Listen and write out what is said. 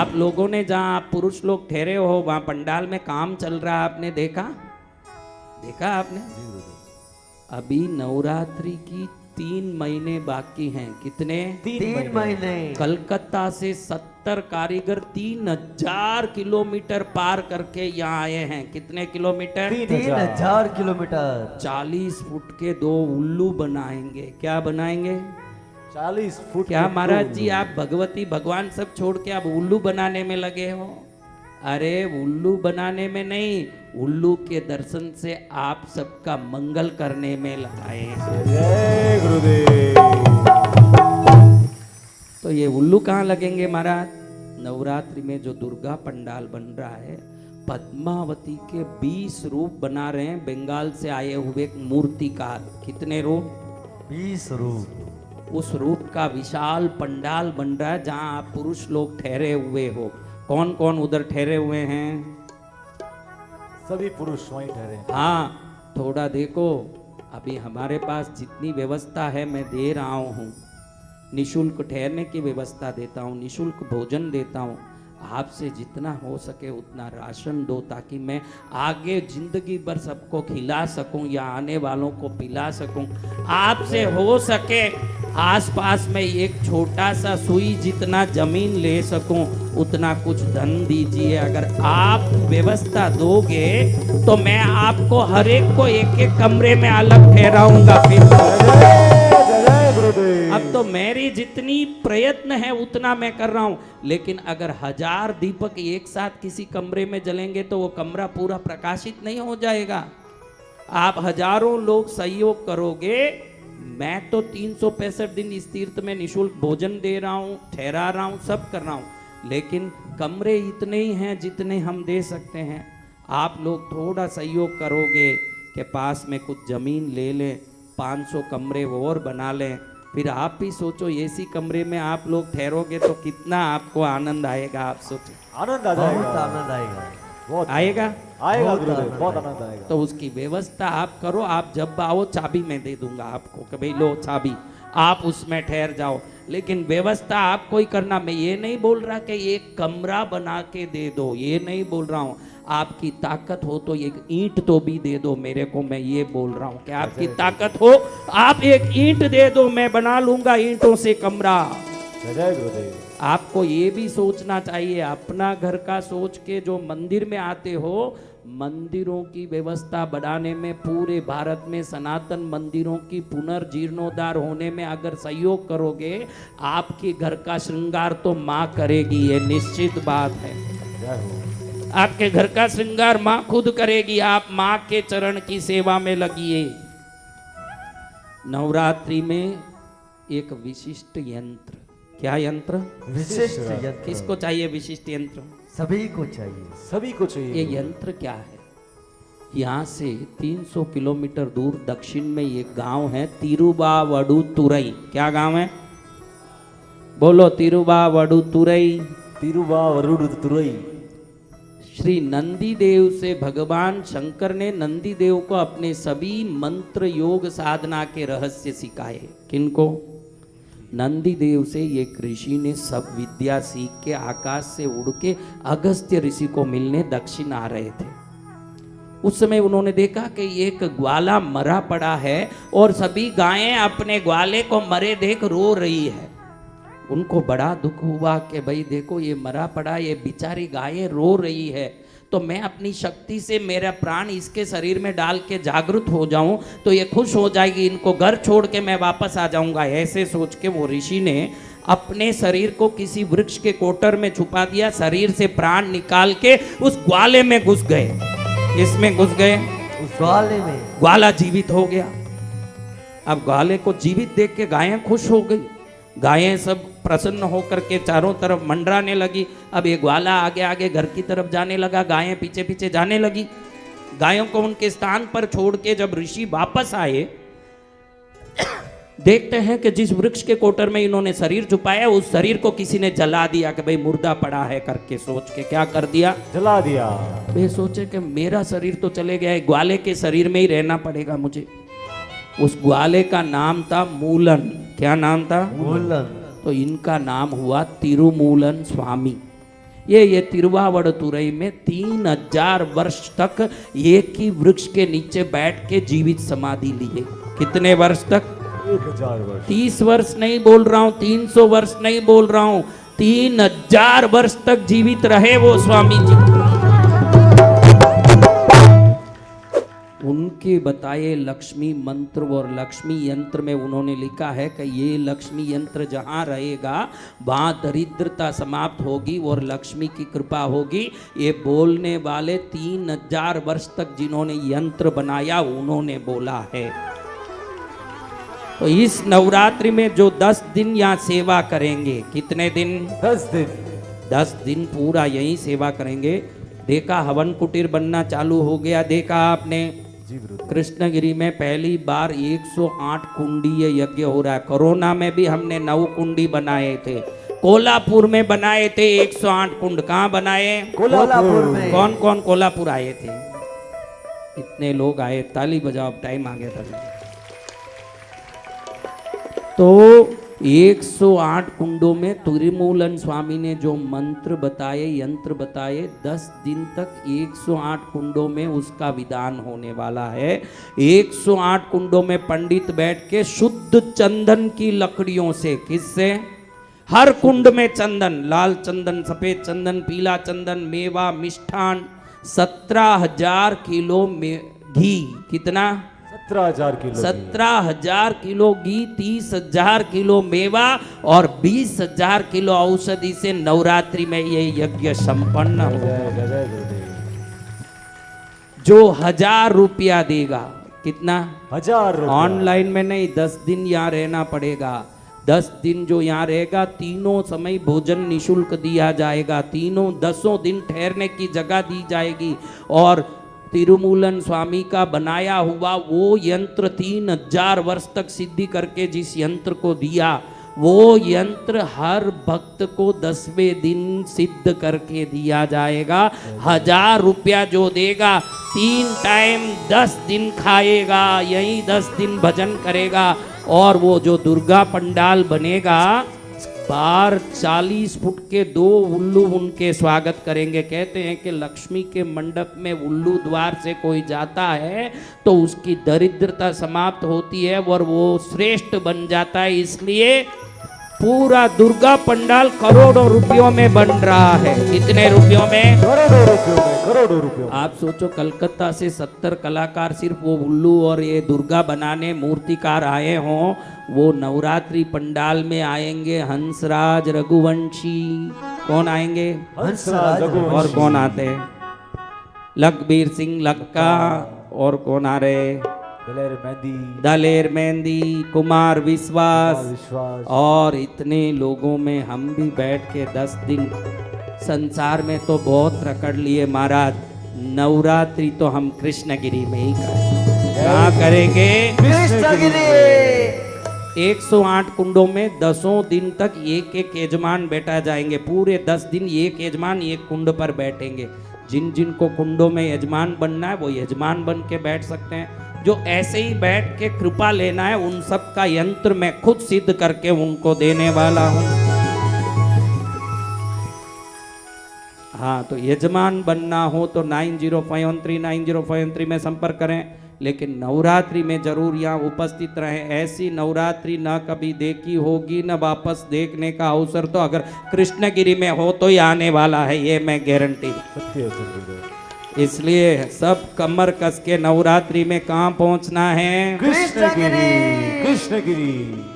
आप लोगों ने जहां आप पुरुष लोग ठहरे हो वहां पंडाल में काम चल रहा है, आपने देखा? देखा आपने? अभी नवरात्रि की 3 महीने बाकी हैं। कितने? 3 महीने। कलकत्ता से 70 कारीगर 3000 किलोमीटर पार करके यहाँ आए हैं। कितने किलोमीटर? 3000 किलोमीटर। 40 फुट के 2 उल्लू बनाएंगे। क्या बनाएंगे? 40 फुट। क्या महाराज जी आप भगवती भगवान सब छोड़ के आप उल्लू बनाने में लगे हो? अरे उल्लू बनाने में नहीं, उल्लू के दर्शन से आप सबका मंगल करने में लगाए हैं। जय गुरुदेव। तो ये उल्लू कहाँ लगेंगे महाराज? नवरात्रि में जो दुर्गा पंडाल बन रहा है, पद्मावती के 20 रूप बना रहे हैं बंगाल से आए हुए एक मूर्तिकार। कितने रूप? 20 रूप। उस रूप का विशाल पंडाल बन रहा है जहां आप पुरुष लोग ठहरे हुए हो। कौन कौन उधर ठहरे हुए हैं? सभी पुरुष वहीं ठहरे। हाँ, थोड़ा देखो, अभी हमारे पास जितनी व्यवस्था है मैं दे रहा हूँ। निशुल्क ठहरने की व्यवस्था देता हूँ, निशुल्क भोजन देता हूँ। आपसे जितना हो सके उतना राशन दो, ताकि मैं आगे जिंदगी भर सबको खिला सकूं या आने वालों को पिला सकूं। आपसे हो सके आसपास में एक छोटा सा सुई जितना जमीन ले सकूं, उतना कुछ धन दीजिए। अगर आप व्यवस्था दोगे तो मैं आपको हर एक को एक एक कमरे में अलग ठहराऊंगा। फिर अब तो मेरी जितनी प्रयत्न है उतना मैं कर रहा हूं, लेकिन अगर 1000 दीपक एक साथ किसी कमरे में जलेंगे तो वो कमरा पूरा प्रकाशित नहीं हो जाएगा। आप हजारों लोग सहयोग करोगे। मैं तो 365 दिन इस तीर्थ में निशुल्क भोजन दे रहा हूं, ठहरा रहा हूं, सब कर रहा हूं, लेकिन कमरे इतने ही हैं जितने हम दे सकते हैं। आप लोग थोड़ा सहयोग करोगे कि पास में कुछ जमीन ले लें, 500 कमरे और बना लें। फिर आप भी सोचो, ऐसी कमरे में आप लोग ठहरोगे तो कितना आपको आनंद आएगा। आप सोचो, आनंद आ जाएगा। बहुत आनंद आएगा। बहुत आएगा? आएगा बहुत गुरुदेव, आनंद बहुत आएगा। आनंद आएगा। तो उसकी व्यवस्था आप करो। आप जब आओ चाबी मैं दे दूंगा आपको कि भाई लो चाबी, आप उसमें ठहर जाओ। लेकिन व्यवस्था आपको ही करना। मैं ये नहीं बोल रहा कि एक कमरा बना के दे दो, ये नहीं बोल रहा हूँ। आपकी ताकत हो तो एक ईंट तो भी दे दो मेरे को, मैं ये बोल रहा हूँ कि आपकी ताकत हो आप एक ईंट दे दो, मैं बना लूंगा ईंटों से कमरा। जय गुरुदेव। आपको ये भी सोचना चाहिए, अपना घर का सोच के जो मंदिर में आते हो, मंदिरों की व्यवस्था बढ़ाने में, पूरे भारत में सनातन मंदिरों की पुनर्जीर्णोद्धार होने में अगर सहयोग करोगे, आपके घर का श्रृंगार तो माँ करेगी, ये निश्चित बात है। जय हो। आपके घर का श्रृंगार माँ खुद करेगी। आप माँ के चरण की सेवा में लगिए। नवरात्रि में एक विशिष्ट यंत्र। क्या यंत्र? विशिष्ट यंत्र। किसको चाहिए विशिष्ट यंत्र? सभी को चाहिए। सभी को ये चाहिए। यंत्र क्या है? यहाँ से 300 किलोमीटर दूर दक्षिण में एक गांव है, तिरुवावडुतुरई। क्या गांव है? बोलो, तिरुवावडुतुरई। तिरुवावरुडुतुरई। श्री नंदी देव से भगवान शंकर ने नंदी देव को अपने सभी मंत्र योग साधना के रहस्य सिखाए। किनको? नंदी देव से एक ऋषि ने सब विद्या सीख के आकाश से उड़ के अगस्त्य ऋषि को मिलने दक्षिण आ रहे थे। उस समय उन्होंने देखा कि एक ग्वाला मरा पड़ा है और सभी गायें अपने ग्वाले को मरे देख रो रही है। उनको बड़ा दुख हुआ कि भाई देखो ये मरा पड़ा, ये बेचारी गायें रो रही है, तो मैं अपनी शक्ति से मेरा प्राण इसके शरीर में डाल के जागृत हो जाऊं तो ये खुश हो जाएगी, इनको घर छोड़ के मैं वापस आ जाऊंगा। ऐसे सोच के वो ऋषि ने अपने शरीर को किसी वृक्ष के कोटर में छुपा दिया, शरीर से प्राण निकाल के उस ग्वाले में घुस गए। इसमें घुस गए, उस ग्वाले में। ग्वाला जीवित हो गया। अब ग्वाले को जीवित देख के गायें खुश हो गई, गायें सब प्रसन्न होकर के चारों तरफ मंडराने लगी। अब ये ग्वाला आगे आगे घर की तरफ जाने लगा, गायें पीछे पीछे जाने लगी। गायों को उनके स्थान पर छोड़ के जब ऋषि वापस आए, देखते हैं कि जिस वृक्ष के कोटर में इन्होंने शरीर छुपाया, उस शरीर को किसी ने जला दिया कि भाई मुर्दा पड़ा है करके सोच के। क्या कर दिया? जला दिया। वे सोचे कि मेरा शरीर तो चले गया है, ग्वाले के शरीर में ही रहना पड़ेगा मुझे। उस ग्वाले का नाम था मूलन। क्या नाम था? मूलन। तो इनका नाम हुआ तिरुमूलन स्वामी। ये तिरुवावड़तुरई में 3000 वर्ष तक एक ही वृक्ष के नीचे बैठ के जीवित समाधि लिए। कितने वर्ष तक? 1000 वर्ष। 30 वर्ष नहीं बोल रहा हूं, 300 वर्ष नहीं बोल रहा हूं, 3000 वर्ष तक जीवित रहे वो स्वामी जी। उनके बताए लक्ष्मी मंत्र और लक्ष्मी यंत्र में उन्होंने लिखा है कि ये लक्ष्मी यंत्र जहाँ रहेगा वहाँ दरिद्रता समाप्त होगी और लक्ष्मी की कृपा होगी। ये बोलने वाले 3000 वर्ष तक जिन्होंने यंत्र बनाया उन्होंने बोला है। तो इस नवरात्रि में जो 10 दिन यहाँ सेवा करेंगे, कितने दिन? 10 दिन। 10 दिन पूरा यही सेवा करेंगे। देखा हवन कुटीर बनना चालू हो गया, देखा आपने? जी गुरुदेव। कृष्णगिरी में पहली बार 108 कुंडीय यज्ञ हो रहा है। कोरोना में भी हमने 9 कुंडी बनाए थे। कोल्हापुर में बनाए थे 108 कुंड। कहाँ बनाए? कोल्हापुर में। कौन कौन कोल्हापुर आए थे? इतने लोग आए, ताली बजाओ, टाइम आ गया था। तो 108 कुंडों में तिरुमूलन स्वामी ने जो मंत्र बताए, यंत्र बताए, 10 दिन तक 108 कुंडों में उसका विधान होने वाला है। 108 कुंडों में पंडित बैठ के शुद्ध चंदन की लकड़ियों से, किससे? हर कुंड में चंदन, लाल चंदन, सफेद चंदन, पीला चंदन, मेवा, मिष्ठान, 17,000 किलो में घी। कितना? 17,000 किलो। 17,000 किलो घी, 30,000 किलो मेवा और 20,000 किलो औषधि से नवरात्रि में ये यज्ञ संपन्न हो। जय गुरुदेव। जो 1000 रुपया देगा, कितना? 1000 रुपया। ऑनलाइन में नहीं, 10 दिन यहाँ रहना पड़ेगा। 10 दिन जो यहाँ रहेगा, तीनों समय भोजन निशुल्क दिया जाएगा, तीनों 10 दिन ठहरने की जगह दी जाएगी। और तिरुमूलन स्वामी का बनाया हुआ वो यंत्र 3000 वर्ष तक सिद्धि करके जिस यंत्र को दिया, वो यंत्र हर भक्त को 10वें दिन सिद्ध करके दिया जाएगा। 1000 रुपया जो देगा, 3 टाइम 10 दिन खाएगा, यही 10 दिन भजन करेगा। और वो जो दुर्गा पंडाल बनेगा, बाहर 40 फुट के 2 उल्लू उनके स्वागत करेंगे। कहते हैं कि लक्ष्मी के मंडप में उल्लू द्वार से कोई जाता है तो उसकी दरिद्रता समाप्त होती है और वो श्रेष्ठ बन जाता है। इसलिए पूरा दुर्गा पंडाल करोड़ों रुपयों में बन रहा है। कितने रुपयों में? करोड़ों रुपयों में। करोड़ों रुपयों। आप सोचो, कलकत्ता से 70 कलाकार सिर्फ वो उल्लू और ये दुर्गा बनाने मूर्तिकार आए हों, वो नवरात्रि पंडाल में आएंगे हंसराज रघुवंशी। कौन आएंगे? हंसराज रघुवंशी। और कौन आते हैं? लखबीर सिंह लक्का। और कौन आ रहे? दलेर मेहंदी। दलेर मेहंदी, कुमार विश्वास। विश्वास। और इतने लोगों में हम भी बैठ के 10 दिन, संसार में तो बहुत रकड़ लिए महाराज, नवरात्रि तो हम कृष्णगिरी में ही करेंगे। कहाँ करेंगे? कृष्णगिरी। 108 कुंडों में 10 दिन तक एक एक यजमान बैठा जाएंगे। पूरे 10 दिन एक यजमान एक कुंड पर बैठेंगे। जिन जिन को कुंडों में यजमान बनना है वो यजमान बन के बैठ सकते हैं। जो ऐसे ही बैठ के कृपा लेना है, उन सब का यंत्र मैं खुद सिद्ध करके उनको देने वाला हूँ। हाँ, तो यजमान बनना हो तो 9051390513 में संपर्क करें। लेकिन नवरात्रि में जरूर यहाँ उपस्थित रहें। ऐसी नवरात्रि न कभी देखी होगी, न वापस देखने का अवसर तो अगर कृष्णगिरी में हो तो ही आने वाला है, ये मैं गारंटी। सत्य है गुरुदेव। इसलिए सब कमर कस के नवरात्रि में कहाँ पहुँचना है? कृष्णगिरी। कृष्णगिरी।